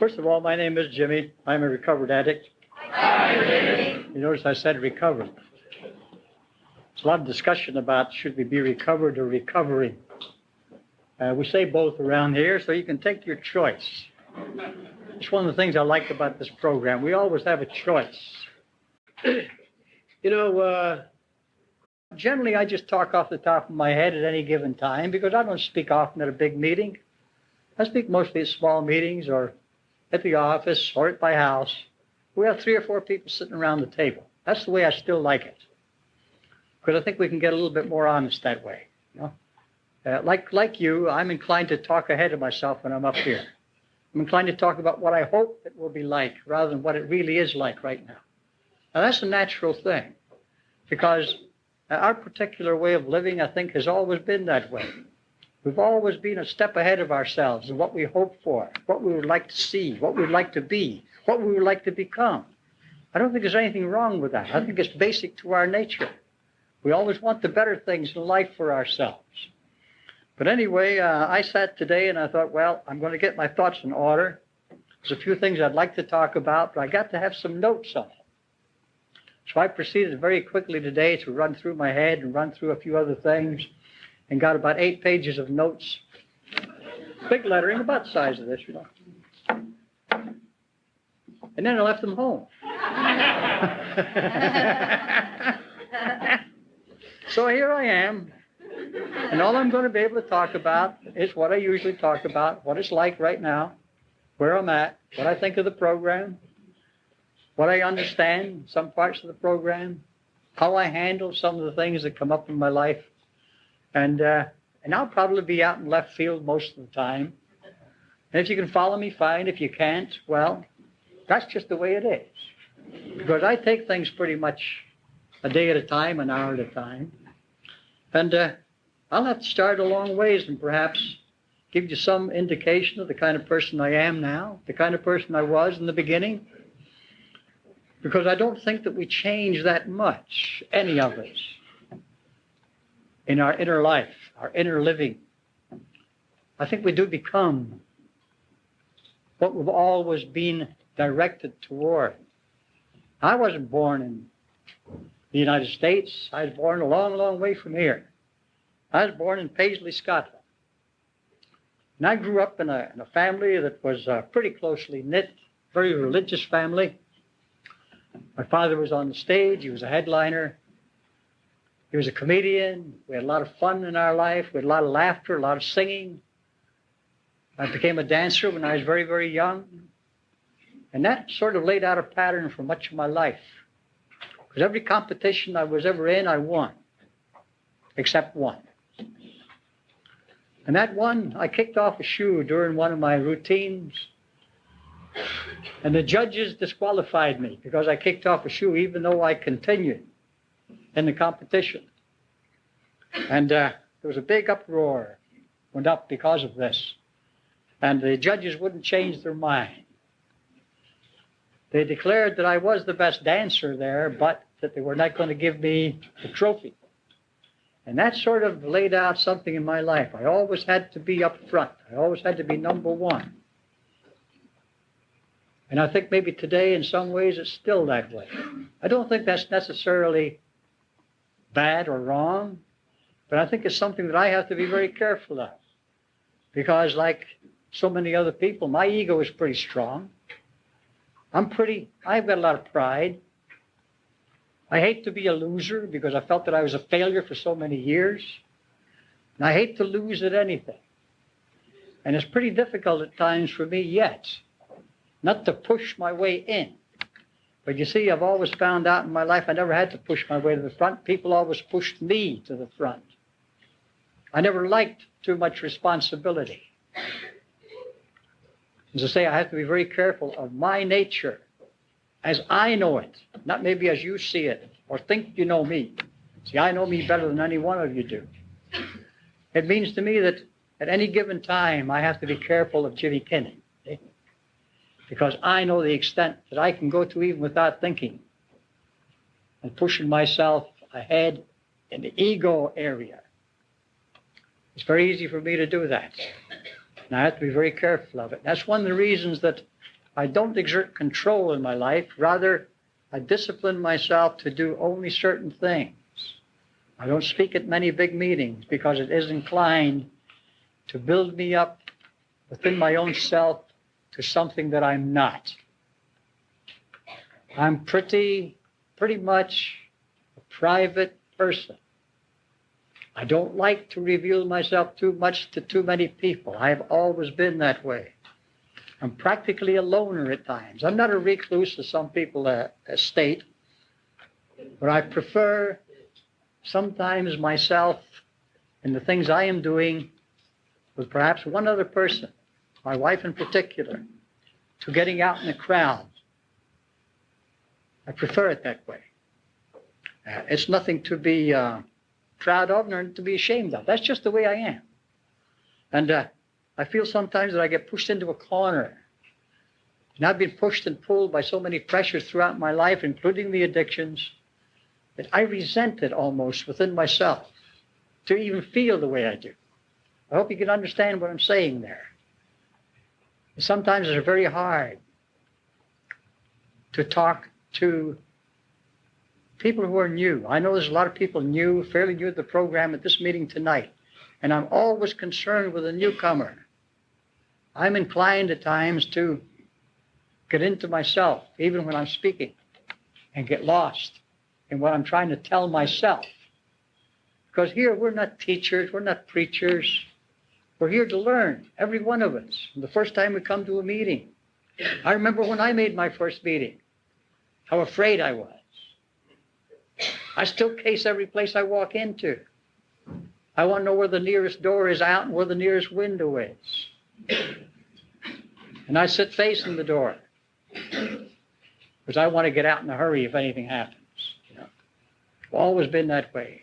First of all, my name is Jimmy. I'm a recovered addict. Hi, Jimmy. You notice I said recovered. There's a lot of discussion about should we be recovered or recovering. We say both around here, so you can take your choice. It's one of the things I like about this program. We always have a choice. Generally, I just talk off the top of my head at any given time because I don't speak often at a big meeting. I speak mostly at small meetings or at the office or at my house. We have 3 or 4 people sitting around the table. That's the way I still like it. Because I think we can get a little bit more honest that way. You know? Like you, I'm inclined to talk ahead of myself when I'm up here. I'm inclined to talk about what I hope it will be like rather than what it really is like right now. Now, that's a natural thing because our particular way of living, I think, has always been that way. We've always been a step ahead of ourselves in what we hope for, what we would like to see, what we would like to be, what we would like to become. I don't think there's anything wrong with that. I think it's basic to our nature. We always want the better things in life for ourselves. But anyway, I sat today and I thought, well, I'm going to get my thoughts in order. There's a few things I'd like to talk about, but I got to have some notes on it. So I proceeded very quickly today to run through my head and run through a few other things and got about 8 pages of notes. Big lettering, about the size of this, you know. And then I left them home. So here I am. And all I'm going to be able to talk about is what I usually talk about, what it's like right now, where I'm at, what I think of the program, what I understand, some parts of the program, how I handle some of the things that come up in my life. And I'll probably be out in left field most of the time. And if you can follow me, fine. If you can't, well, that's just the way it is. Because I take things pretty much a day at a time, an hour at a time. And I'll have to start a long ways and perhaps give you some indication of the kind of person I am now, the kind of person I was in the beginning. Because I don't think that we change that much, any of us, in our inner life, our inner living. I think we do become what we've always been directed toward. I wasn't born in the United States. I was born a long, long way from here. I was born in Paisley, Scotland. And I grew up in a family that was pretty closely knit, very religious family. My father was on the stage. He was a headliner. He was a comedian. We had a lot of fun in our life. We had a lot of laughter, a lot of singing. I became a dancer when I was very, very young. And that sort of laid out a pattern for much of my life. Because every competition I was ever in, I won. Except one. And that one, I kicked off a shoe during one of my routines. And the judges disqualified me because I kicked off a shoe even though I continued in the competition. And there was a big uproar went up because of this. And the judges wouldn't change their mind. They declared that I was the best dancer there, but that they were not going to give me the trophy. And that sort of laid out something in my life. I always had to be up front. I always had to be number one. And I think maybe today, in some ways, it's still that way. I don't think that's necessarily bad or wrong, but I think it's something that I have to be very careful of. Because like so many other people, my ego is pretty strong. I've got a lot of pride. I hate to be a loser because I felt that I was a failure for so many years. And I hate to lose at anything. And it's pretty difficult at times for me yet not to push my way in. But you see, I've always found out in my life I never had to push my way to the front. People always pushed me to the front. I never liked too much responsibility. As I say, I have to be very careful of my nature as I know it, not maybe as you see it or think you know me. See, I know me better than any one of you do. It means to me that at any given time, I have to be careful of Jimmy Kinney. See? Because I know the extent that I can go to even without thinking and pushing myself ahead in the ego area. It's very easy for me to do that. And I have to be very careful of it. That's one of the reasons that I don't exert control in my life. Rather, I discipline myself to do only certain things. I don't speak at many big meetings because it is inclined to build me up within my own self to something that I'm not. I'm pretty much a private person. I don't like to reveal myself too much to too many people. I have always been that way. I'm practically a loner at times. I'm not a recluse, as some people state, but I prefer sometimes myself and the things I am doing with perhaps one other person, my wife in particular, to getting out in the crowd. I prefer it that way. It's nothing to be proud of nor to be ashamed of. That's just the way I am. And I feel sometimes that I get pushed into a corner. And I've been pushed and pulled by so many pressures throughout my life, including the addictions, that I resent it almost within myself to even feel the way I do. I hope you can understand what I'm saying there. Sometimes it's very hard to talk to people who are new. I know there's a lot of people new, fairly new to the program at this meeting tonight, and I'm always concerned with a newcomer. I'm inclined at times to get into myself, even when I'm speaking, and get lost in what I'm trying to tell myself. Because here we're not teachers, we're not preachers. We're here to learn, every one of us, the first time we come to a meeting. I remember when I made my first meeting, how afraid I was. I still case every place I walk into. I want to know where the nearest door is out and where the nearest window is. And I sit facing the door because I want to get out in a hurry if anything happens. I've always been that way.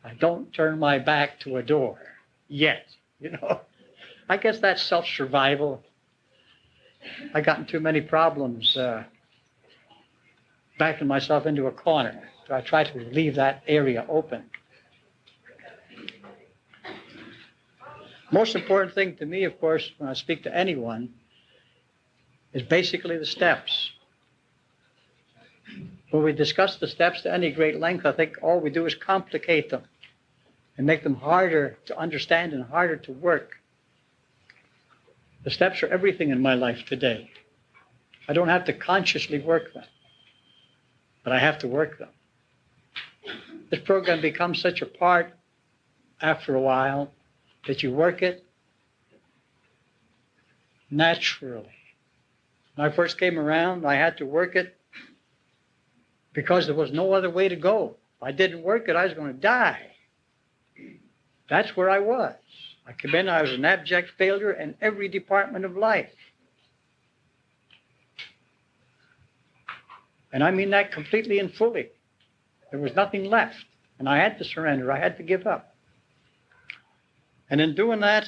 I don't turn my back to a door yet. I guess that's self-survival. I got in too many problems backing myself into a corner. So I try to leave that area open. Most important thing to me, of course, when I speak to anyone, is basically the steps. When we discuss the steps to any great length, I think all we do is complicate them and make them harder to understand and harder to work. The steps are everything in my life today. I don't have to consciously work them, but I have to work them. This program becomes such a part after a while that you work it naturally. When I first came around, I had to work it because there was no other way to go. If I didn't work it, I was going to die. That's where I was. I came in, I was an abject failure in every department of life. And I mean that completely and fully. There was nothing left. And I had to surrender. I had to give up. And in doing that,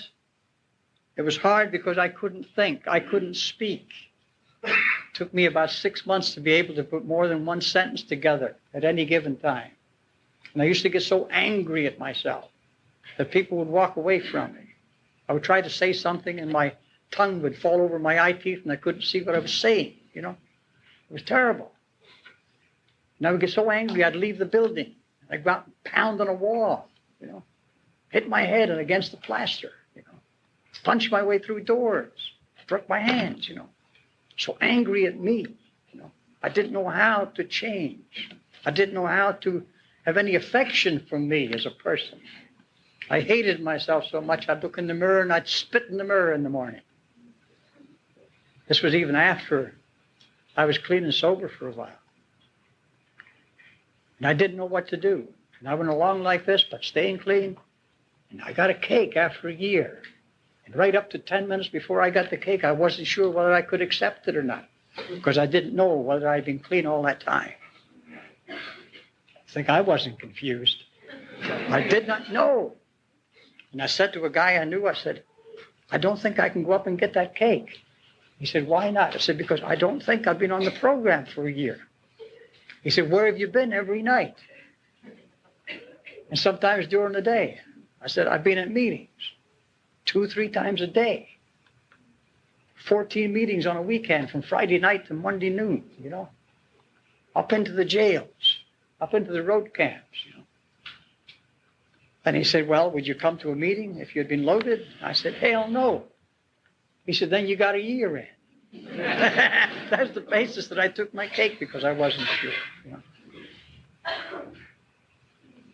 it was hard because I couldn't think. I couldn't speak. It took me about 6 months to be able to put more than one sentence together at any given time. And I used to get so angry at myself that people would walk away from me. I would try to say something and my tongue would fall over my eye teeth and I couldn't see what I was saying, It was terrible. And I would get so angry I'd leave the building. I'd go out and pound on a wall, hit my head and against the plaster, punch my way through doors, struck my hands, So angry at me, I didn't know how to change. I didn't know how to have any affection for me as a person. I hated myself so much I'd look in the mirror and I'd spit in the mirror in the morning. This was even after I was clean and sober for a while. And I didn't know what to do. And I went along like this, but staying clean. And I got a cake after a year. And right up to 10 minutes before I got the cake, I wasn't sure whether I could accept it or not, because I didn't know whether I'd been clean all that time. I think I wasn't confused. I did not know. And I said to a guy I knew, I said, I don't think I can go up and get that cake. He said, why not? I said, because I don't think I've been on the program for a year. He said, where have you been every night? And sometimes during the day. I said, I've been at meetings 2-3 times a day. 14 meetings on a weekend from Friday night to Monday noon, you know. Up into the jails, up into the road camps, you know. And he said, well, would you come to a meeting if you'd been loaded? I said, hell no. He said, then you got a year in. That's the basis that I took my cake, because I wasn't sure, you know.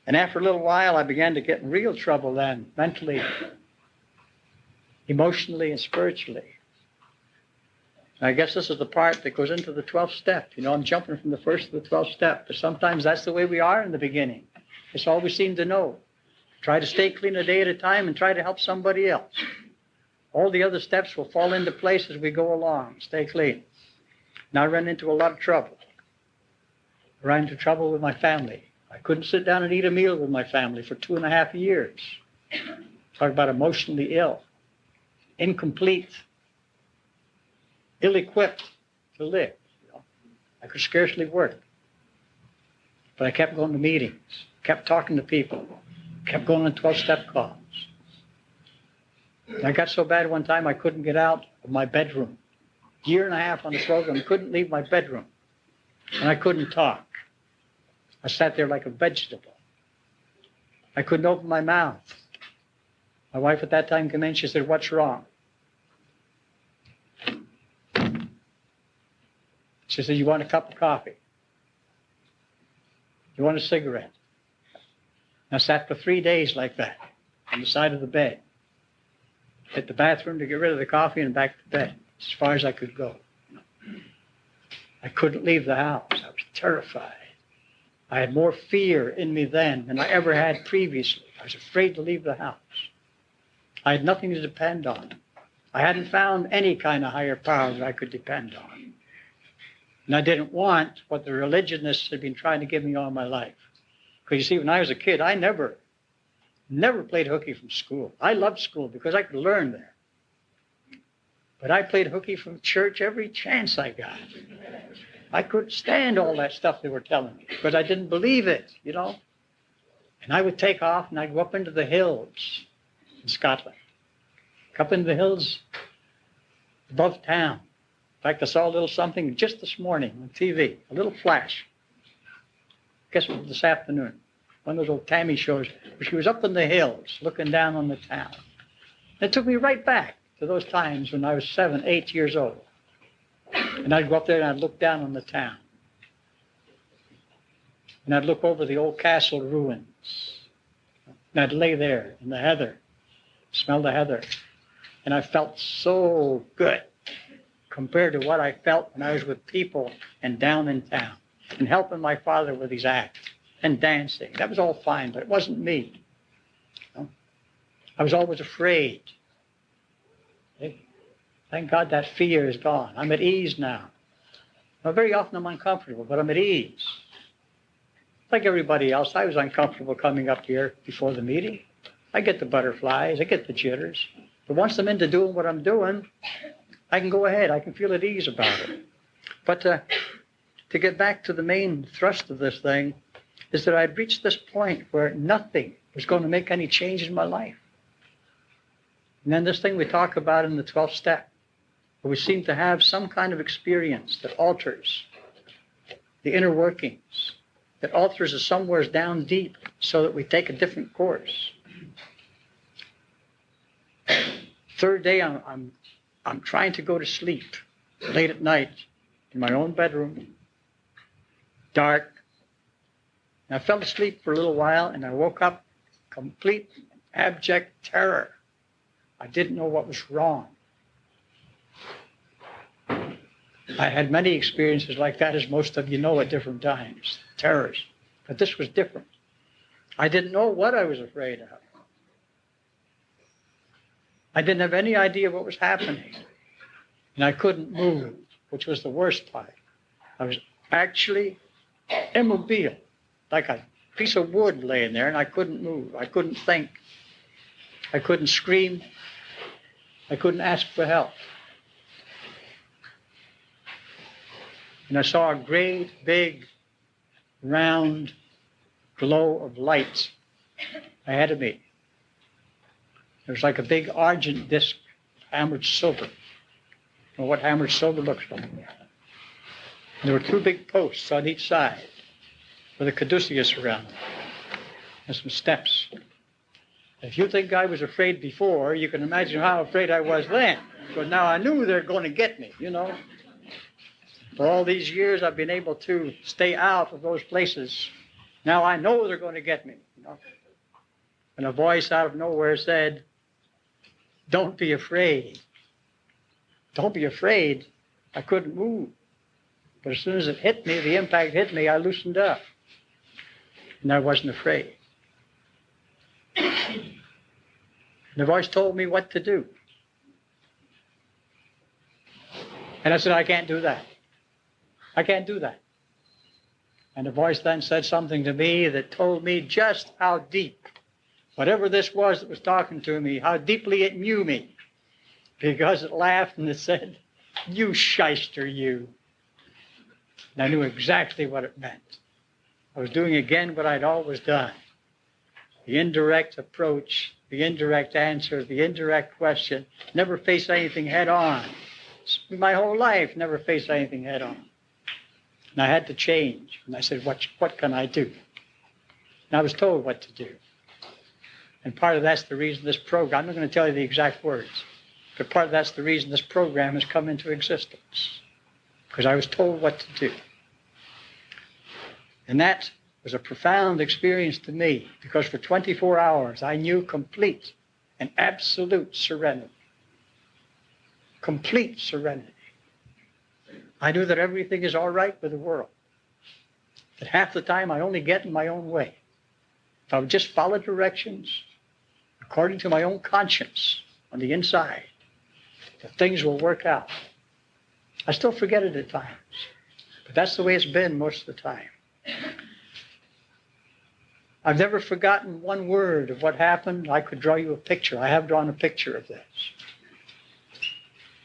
And after a little while, I began to get in real trouble then, mentally, emotionally, and spiritually. And I guess this is the part that goes into the 12th step. You know, I'm jumping from the first to the 12th step, but sometimes that's the way we are in the beginning. It's all we seem to know. Try to stay clean a day at a time and try to help somebody else. All the other steps will fall into place as we go along. Stay clean. Now I ran into a lot of trouble. I ran into trouble with my family. I couldn't sit down and eat a meal with my family for 2.5 years. Talk about emotionally ill, incomplete, ill-equipped to live. You know? I could scarcely work. But I kept going to meetings, kept talking to people, kept going on 12-step calls. And I got so bad one time I couldn't get out of my bedroom. 1.5 years on the program, couldn't leave my bedroom. And I couldn't talk. I sat there like a vegetable. I couldn't open my mouth. My wife at that time came in, she said, what's wrong? She said, you want a cup of coffee? You want a cigarette? I sat for 3 days like that on the side of the bed. Hit the bathroom to get rid of the coffee and back to bed, as far as I could go. I couldn't leave the house. I was terrified. I had more fear in me then than I ever had previously. I was afraid to leave the house. I had nothing to depend on. I hadn't found any kind of higher power that I could depend on. And I didn't want what the religionists had been trying to give me all my life. Because you see, when I was a kid, I never played hooky from school. I loved school because I could learn there. But I played hooky from church every chance I got. I couldn't stand all that stuff they were telling me because I didn't believe it, you know. And I would take off and I'd go up into the hills in Scotland. Up into the hills above town. In fact, I saw a little something just this morning on TV, a little flash. I guess it was this afternoon. One of those old Tammy shows where she was up in the hills looking down on the town. And it took me right back to those times when I was 7, 8 years old. And I'd go up there and I'd look down on the town. And I'd look over the old castle ruins. And I'd lay there in the heather, smell the heather. And I felt so good compared to what I felt when I was with people and down in town and helping my father with his acts and dancing. That was all fine, but it wasn't me. You know? I was always afraid. Okay? Thank God that fear is gone. I'm at ease now. Now, very often I'm uncomfortable, but I'm at ease. Like everybody else, I was uncomfortable coming up here before the meeting. I get the butterflies, I get the jitters. But once I'm into doing what I'm doing, I can go ahead. I can feel at ease about it. But to get back to the main thrust of this thing is that I'd reached this point where nothing was going to make any change in my life. And then this thing we talk about in the 12th step, where we seem to have some kind of experience that alters the inner workings, that alters us somewhere down deep so that we take a different course. Third day, I'm trying to go to sleep late at night in my own bedroom, dark. And I fell asleep for a little while, and I woke up complete abject terror. I didn't know what was wrong. I had many experiences like that, as most of you know, at different times, terrors. But this was different. I didn't know what I was afraid of. I didn't have any idea what was happening. And I couldn't move, which was the worst part. I was actually immobile, like a piece of wood laying there, and I couldn't move. I couldn't think. I couldn't scream. I couldn't ask for help. And I saw a great, big, round glow of light ahead of me. It was like a big argent disc, hammered silver. or what hammered silver looks like. And there were two big posts on each side with a caduceus around them and some steps. If you think I was afraid before, you can imagine how afraid I was then. Because now I knew they were going to get me, you know. For all these years, I've been able to stay out of those places. Now I know they're going to get me, you know. And a voice out of nowhere said, "Don't be afraid." Don't be afraid. I couldn't move. But as soon as it hit me, the impact hit me, I loosened up. And I wasn't afraid. And the voice told me what to do. And I said, I can't do that. I can't do that. And the voice then said something to me that told me just how deep, whatever this was that was talking to me, how deeply it knew me. Because it laughed and it said, "You shyster, you." And I knew exactly what it meant. I was doing again what I'd always done. The indirect approach, the indirect answer, the indirect question. Never face anything head on. My whole life, never faced anything head on. And I had to change. And I said, what can I do? And I was told what to do. And part of that's the reason this program, I'm not going to tell you the exact words, but part of that's the reason this program has come into existence. Because I was told what to do. And that was a profound experience to me, because for 24 hours I knew complete and absolute serenity. Complete serenity. I knew that everything is all right with the world. That half the time I only get in my own way. If I would just follow directions according to my own conscience on the inside, that things will work out. I still forget it at times, but that's the way it's been most of the time. I've never forgotten one word of what happened. I could draw you a picture. I have drawn a picture of this.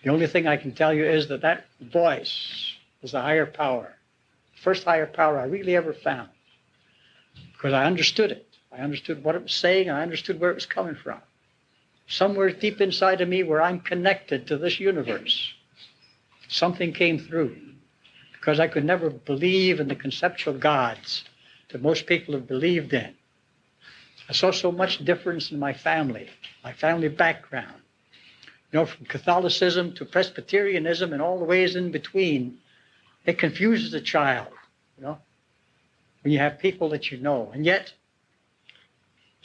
The only thing I can tell you is that that voice was a higher power. The first higher power I really ever found. Because I understood it. I understood what it was saying. I understood where it was coming from. Somewhere deep inside of me where I'm connected to this universe, something came through. Because I could never believe in the conceptual gods that most people have believed in. I saw so much difference in my family background. You know, from Catholicism to Presbyterianism and all the ways in between. It confuses a child, you know, when you have people that you know. And yet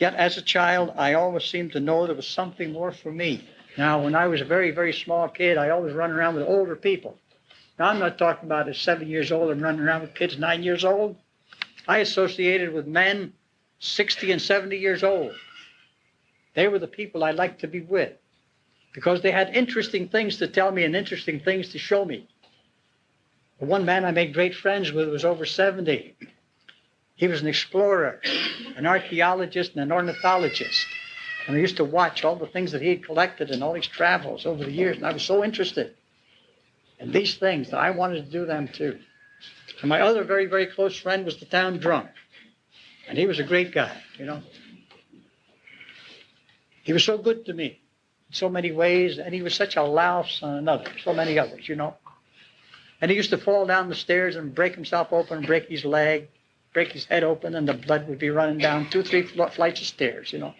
as a child, I always seemed to know there was something more for me. Now, when I was a very, very small kid, I always run around with older people. Now, I'm not talking about at 7 years old and running around with kids 9 years old. I associated with men 60 and 70 years old. They were the people I liked to be with because they had interesting things to tell me and interesting things to show me. The one man I made great friends with was over 70. He was an explorer, an archaeologist, and an ornithologist. And I used to watch all the things that he had collected and all his travels over the years, and I was so interested in these things that I wanted to do them too. And my other very, very close friend was the town drunk. And he was a great guy, you know. He was so good to me in so many ways, and he was such a louse on another, so many others, you know. And he used to fall down the stairs and break himself open and break his leg, break his head open, and the blood would be running down 2, 3 flights of stairs, you know.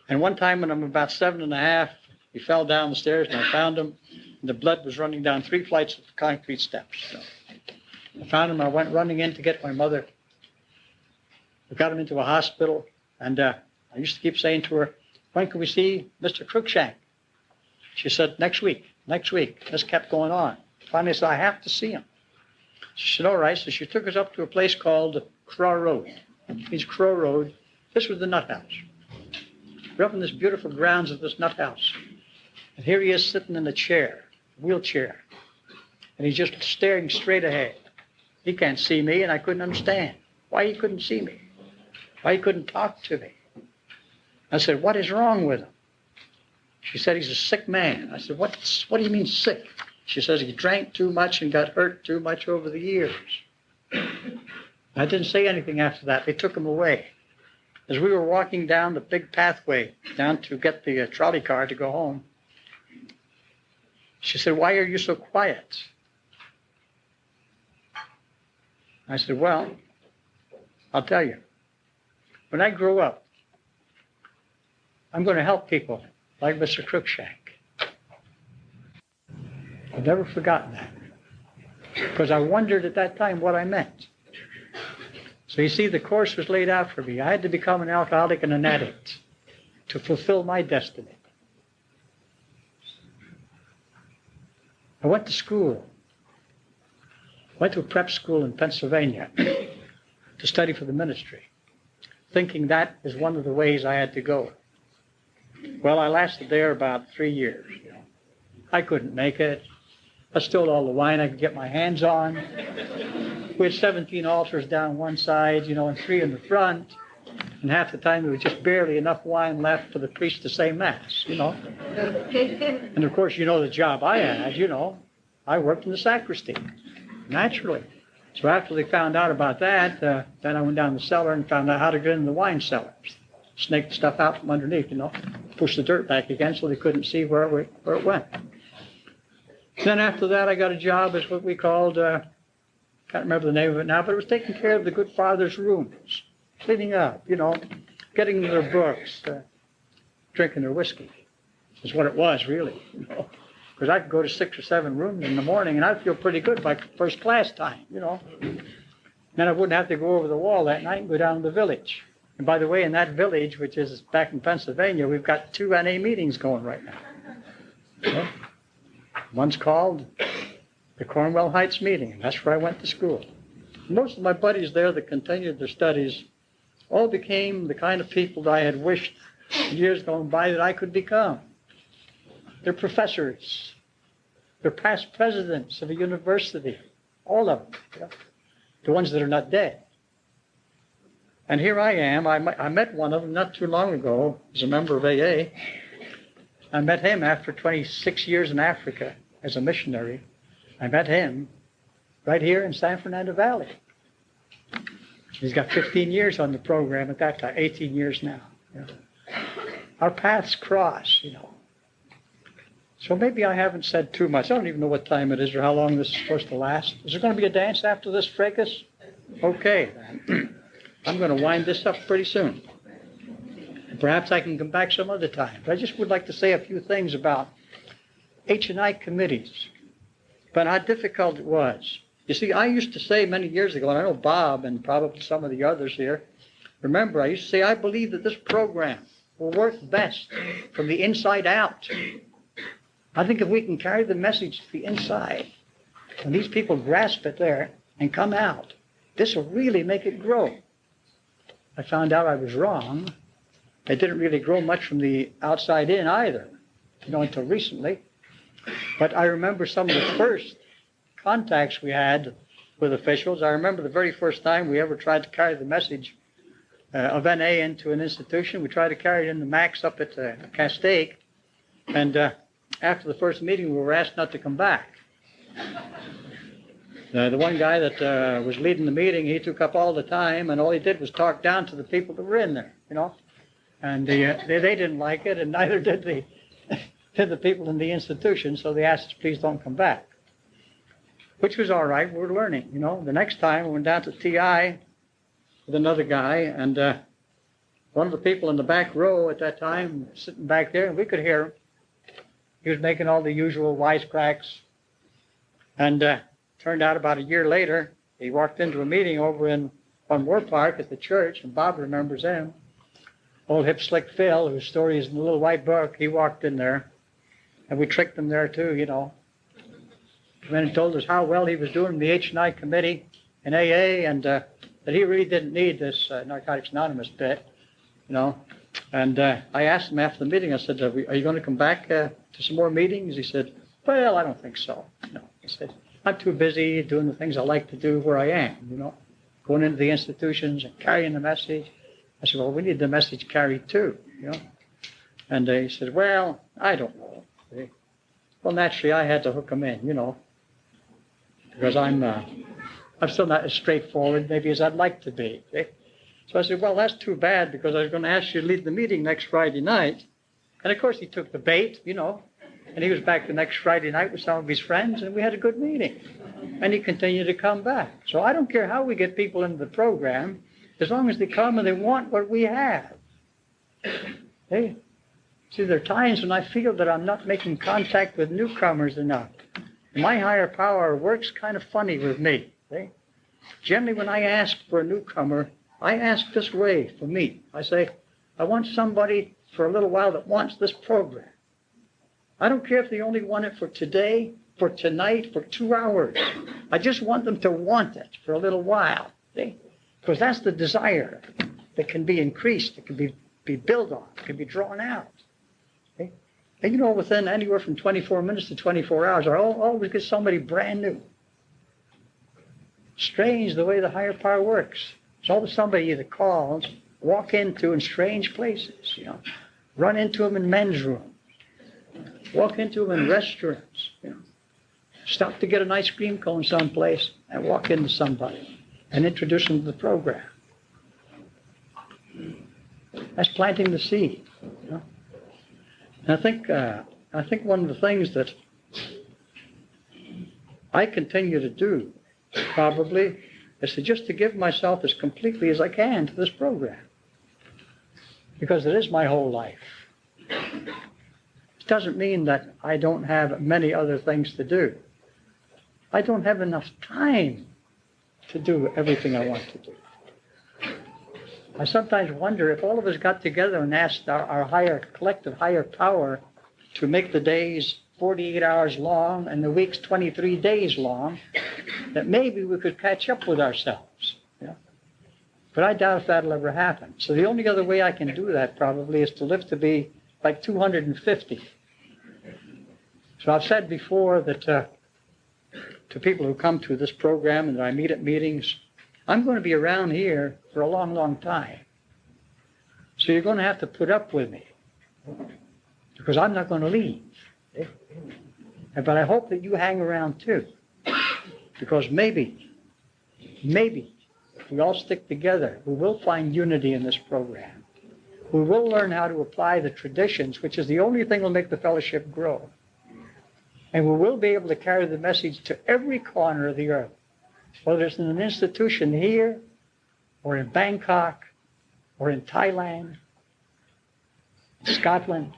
And one time when I'm about 7.5, he fell down the stairs, and I found him, and the blood was running down 3 flights of concrete steps. So I found him. I went running in to get my mother. We got him into a hospital, and I used to keep saying to her, "When can we see Mr. Cruikshank?" She said, next week. This kept going on. Finally, I said, "I have to see him." She said, "All right." So she took us up to a place called Crow Road. It's Crow Road. This was the nut house. We're up in this beautiful grounds of this nut house. And here he is sitting in a chair, wheelchair. And he's just staring straight ahead. He can't see me, and I couldn't understand why he couldn't see me, why he couldn't talk to me. I said, "What is wrong with him?" She said, "He's a sick man." I said, what do you mean sick?" She says, "He drank too much and got hurt too much over the years." I didn't say anything after that. They took him away. As we were walking down the big pathway down to get the trolley car to go home, She said, why are you so quiet? I said, well, I'll tell you. When I grow up, I'm going to help people like Mr. Cruikshank. I've never forgotten that. Because I wondered at that time what I meant. So you see, the course was laid out for me. I had to become an alcoholic and an addict to fulfill my destiny. I went to school. Went to a prep school in Pennsylvania to study for the ministry, thinking that is one of the ways I had to go. Well, I lasted there about 3 years. I couldn't make it. I stole all the wine I could get my hands on. We had 17 altars down one side, and 3 in the front. And half the time there was just barely enough wine left for the priest to say Mass, And of course, the job I had, I worked in the sacristy, naturally. So after they found out about that, then I went down the cellar and found out how to get in the wine cellars. Snake the stuff out from underneath, push the dirt back again so they couldn't see where it went. Then after that, I got a job as what we called, can't remember the name of it now, but it was taking care of the good father's rooms, cleaning up, getting their books, drinking their whiskey. Is what it was, really, Because I could go to 6 or 7 rooms in the morning, and I'd feel pretty good by first class time, Then I wouldn't have to go over the wall that night and go down to the village. And by the way, in that village, which is back in Pennsylvania, we've got 2 NA meetings going right now. One's called the Cornwall Heights meeting, and that's where I went to school. Most of my buddies there that continued their studies all became the kind of people that I had wished years gone by that I could become. They're professors. They're past presidents of a university. All of them. The ones that are not dead. And here I am. I met one of them not too long ago as a member of AA. I met him after 26 years in Africa as a missionary. I met him right here in San Fernando Valley. He's got 15 years on the program at that time, 18 years now. Our paths cross, So maybe I haven't said too much. I don't even know what time it is or how long this is supposed to last. Is there going to be a dance after this fracas? Okay, then. I'm going to wind this up pretty soon. Perhaps I can come back some other time. But I just would like to say a few things about H&I committees, but how difficult it was. You see, I used to say many years ago, and I know Bob and probably some of the others here, remember, I used to say, I believe that this program will work best from the inside out. I think if we can carry the message to the inside, and these people grasp it there and come out, this will really make it grow. I found out I was wrong. It didn't really grow much from the outside in either, until recently. But I remember some of the first contacts we had with officials. I remember the very first time we ever tried to carry the message of NA into an institution. We tried to carry it in the Max up at Castaic. And after the first meeting, we were asked not to come back. The one guy that was leading the meeting, he took up all the time, and all he did was talk down to the people that were in there, And they didn't like it, and neither did the people in the institution, so they asked us, please don't come back. Which was all right. We were learning, The next time, we went down to TI with another guy, and one of the people in the back row at that time, sitting back there, and we could hear him. He was making all the usual wisecracks. And turned out about a year later, he walked into a meeting over on Moore Park at the church, and Bob remembers him. Old Hip Slick Phil, whose story is in the little white book, he walked in there, and we tricked him there too, Came in and told us how well he was doing in the H&I committee in AA, and that he really didn't need this Narcotics Anonymous bit, And I asked him after the meeting, I said, are you going to come back to some more meetings? He said, well, I don't think so. He said, I'm too busy doing the things I like to do where I am, going into the institutions and carrying the message. I said, well, we need the message carried too, And he said, well, I don't know. Well, naturally, I had to hook him in, because I'm still not as straightforward maybe as I'd like to be. So I said, well, that's too bad, because I was going to ask you to lead the meeting next Friday night. And of course, he took the bait, And he was back the next Friday night with some of his friends, and we had a good meeting. And he continued to come back. So I don't care how we get people into the program, as long as they come and they want what we have. See, there are times when I feel that I'm not making contact with newcomers enough. My higher power works kind of funny with me. See? Generally, when I ask for a newcomer, I ask this way for me. I say, I want somebody for a little while that wants this program. I don't care if they only want it for today, for tonight, for 2 hours. I just want them to want it for a little while. See? Because that's the desire that can be increased, that can be built on, can be drawn out. See? And you know, within anywhere from 24 minutes to 24 hours, I always get somebody brand new. Strange the way the higher power works. It's always somebody either calls, walk into in strange places, you know, run into them in men's rooms, walk into them in restaurants, you know, stop to get an ice cream cone someplace and walk into somebody and introduce them to the program. That's planting the seed, you know. And I think one of the things that I continue to do probably is to give myself as completely as I can to this program, because it is my whole life. It doesn't mean that I don't have many other things to do. I don't have enough time to do everything I want to do. I sometimes wonder if all of us got together and asked our collective higher power to make the days 48 hours long and the weeks 23 days long, that maybe we could catch up with ourselves. You know? But I doubt if that'll ever happen. So the only other way I can do that probably is to live to be like 250. So I've said before that to people who come to this program and that I meet at meetings, I'm going to be around here for a long, long time. So you're going to have to put up with me, because I'm not going to leave. But I hope that you hang around too, because maybe, if we all stick together, we will find unity in this program. We will learn how to apply the traditions, which is the only thing that will make the fellowship grow. And we will be able to carry the message to every corner of the earth, whether it's in an institution here, or in Bangkok, or in Thailand, Scotland,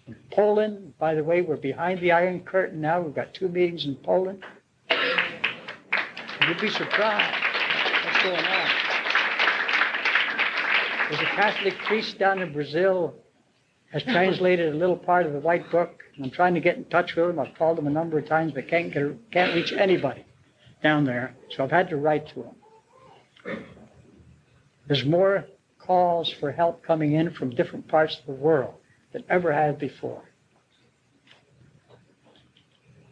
in Poland. By the way, we're behind the Iron Curtain now. We've got 2 meetings in Poland. You'd be surprised what's going on. There's a Catholic priest down in Brazil has translated a little part of the White Book, and I'm trying to get in touch with him. I've called him a number of times, but can't reach anybody down there, so I've had to write to him. There's more calls for help coming in from different parts of the world than ever had before.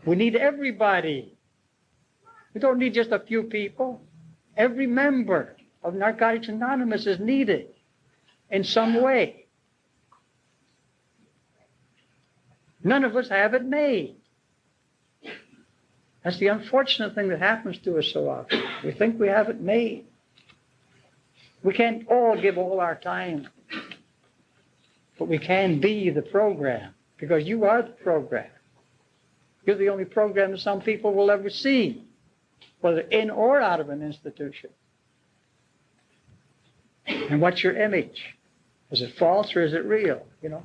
We need everybody. We don't need just a few people. Every member of Narcotics Anonymous is needed in some way. None of us have it made. That's the unfortunate thing that happens to us so often. We think we have it made. We can't all give all our time, but we can be the program, because you are the program. You're the only program that some people will ever see, whether in or out of an institution. And what's your image? Is it false or is it real? You know,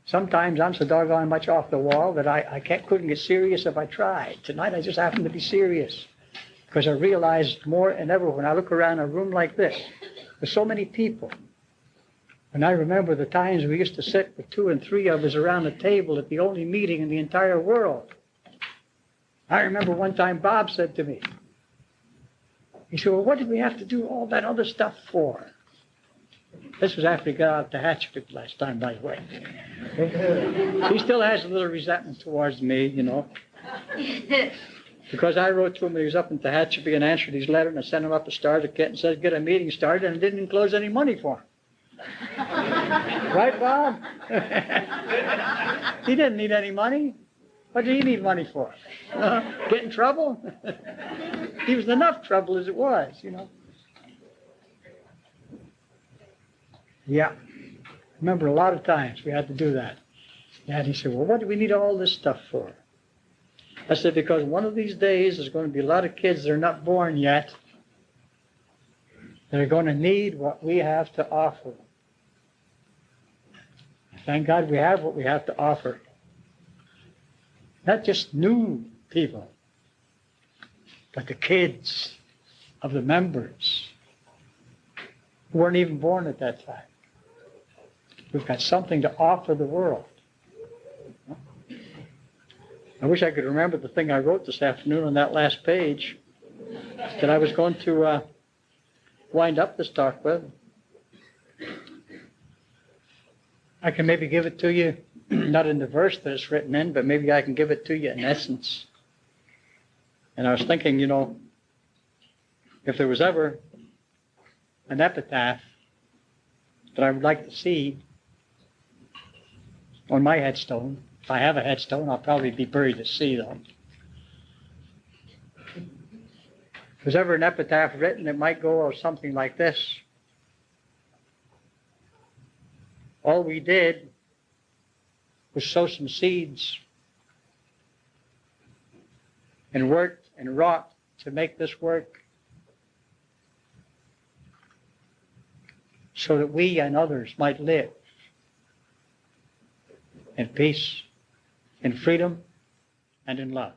sometimes I'm so doggone much off the wall that I couldn't get serious if I tried. Tonight I just happened to be serious, because I realized more than ever when I look around a room like this, with so many people. And I remember the times we used to sit with 2 and 3 of us around a table at the only meeting in the entire world. I remember one time Bob said to me, he said, well, what did we have to do all that other stuff for? This was after he got out of the hatchet last time, by the way. He still has a little resentment towards me, you know. Because I wrote to him when he was up in Tehachapi and answered his letter, and I sent him up a starter kit and said, get a meeting started, and it didn't enclose any money for him. Right, Bob? He didn't need any money. What did he need money for? Get in trouble? He was in enough trouble as it was, you know. Yeah. Remember, a lot of times we had to do that. Yeah, and he said, well, what do we need all this stuff for? I said, because one of these days there's going to be a lot of kids that are not born yet that are going to need what we have to offer. Thank God we have what we have to offer. Not just new people, but the kids of the members who weren't even born at that time. We've got something to offer the world. I wish I could remember the thing I wrote this afternoon on that last page that I was going to wind up this talk with. I can maybe give it to you, not in the verse that it's written in, but maybe I can give it to you in essence. And I was thinking, you know, if there was ever an epitaph that I would like to see on my headstone, if I have a headstone, I'll probably be buried at sea, though. If there's ever an epitaph written, it might go something like this. All we did was sow some seeds and worked and wrought to make this work so that we and others might live in peace, in freedom, and in love.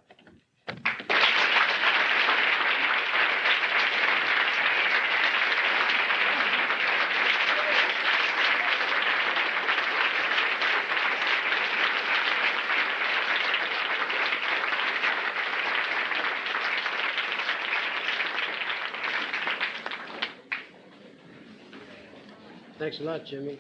Thanks a lot, Jimmy.